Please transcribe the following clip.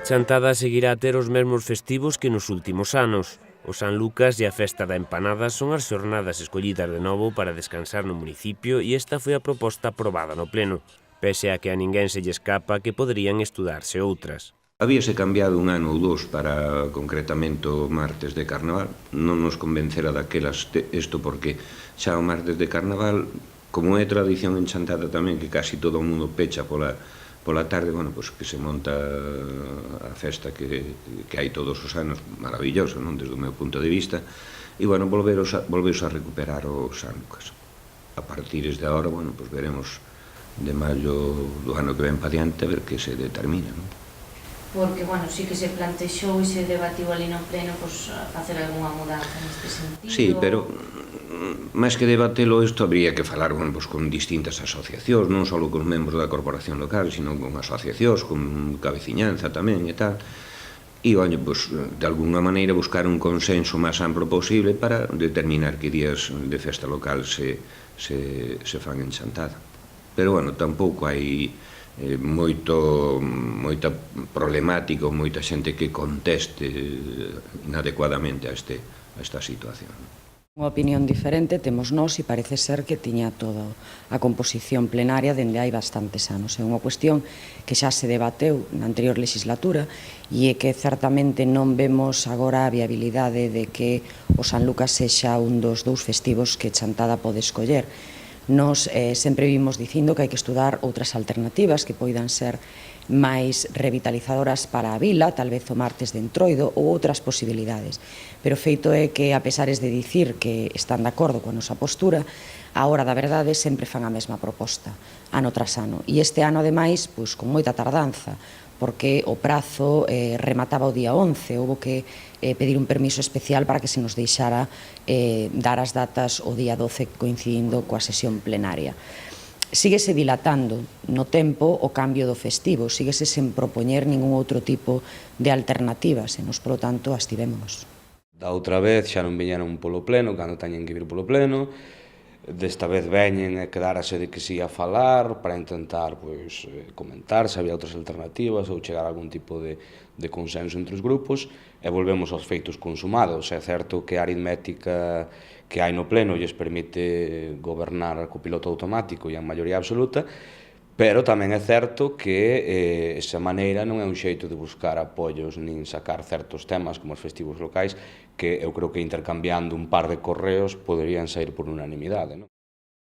Chantada seguirá a ter os mesmos festivos que nos últimos anos. O San Lucas e a Festa da Empanada son as xornadas escollidas de novo para descansar no municipio e esta foi a proposta aprobada no pleno, pese a que a ninguén se lle escapa que poderían estudarse outras. Habíase cambiado un ano ou dous para concretamente o martes de Carnaval. Non nos convencera daquelas isto porque xa o martes de Carnaval, como é tradición en Chantada tamén, que casi todo o mundo pecha pola tarde, bueno, pois que se monta a festa que hai todos os anos, maravilloso, non, desde o meu punto de vista, e, bueno, volveuse a recuperar o San Lucas. A partir de agora, bueno, pois veremos de maio do ano que ven pa diante a ver que se determina, non? Porque, bueno, sí que se plantexou e se debatiu ali no pleno facer algunha mudanza neste sentido. Sí, pero máis que debatelo isto habría que falar con distintas asociacións, non só cos membros da corporación local, sino con asociacións, con cabeciñanza tamén e tal, e, de alguna maneira buscar un consenso máis amplo posible para determinar que días de festa local se fan en Chantada. Pero, bueno, tampouco hai moita problemática ou moita xente que conteste inadecuadamente a esta situación. Unha opinión diferente temos nós e parece ser que tiña toda a composición plenaria dende hai bastantes anos. É unha cuestión que xa se debateu na anterior legislatura e é que certamente non vemos agora a viabilidade de que o San Lucas sexa un dos dous festivos que Chantada pode escoller. Nos sempre vimos dicindo que hai que estudar outras alternativas que poidan ser máis revitalizadoras para a vila, tal vez o martes de Entroido ou outras posibilidades. Pero o feito é que, a pesares de dicir que están de acordo coa nosa postura, a hora da verdade sempre fan a mesma proposta, ano tras ano. E este ano, ademais, con moita tardanza, porque o prazo remataba o día 11, houve que pedir un permiso especial para que se nos deixara dar as datas o día 12 coincidindo coa sesión plenaria. Síguese dilatando no tempo o cambio do festivo, síguese sen propoñer ningún outro tipo de alternativas, e nos, polo tanto, abstivémonos. Da outra vez xa non viñeron polo pleno, cando teñen que vir polo pleno, desta vez veñen e quedárase de que se ia falar para intentar comentar se había outras alternativas ou chegar a algún tipo de consenso entre os grupos e volvemos aos feitos consumados. É certo que a aritmética que hai no pleno lles permite gobernar co piloto automático e en maioría absoluta, pero tamén é certo que esa maneira non é un xeito de buscar apoios nin sacar certos temas como os festivos locais que eu creo que intercambiando un par de correos poderían sair por unanimidade.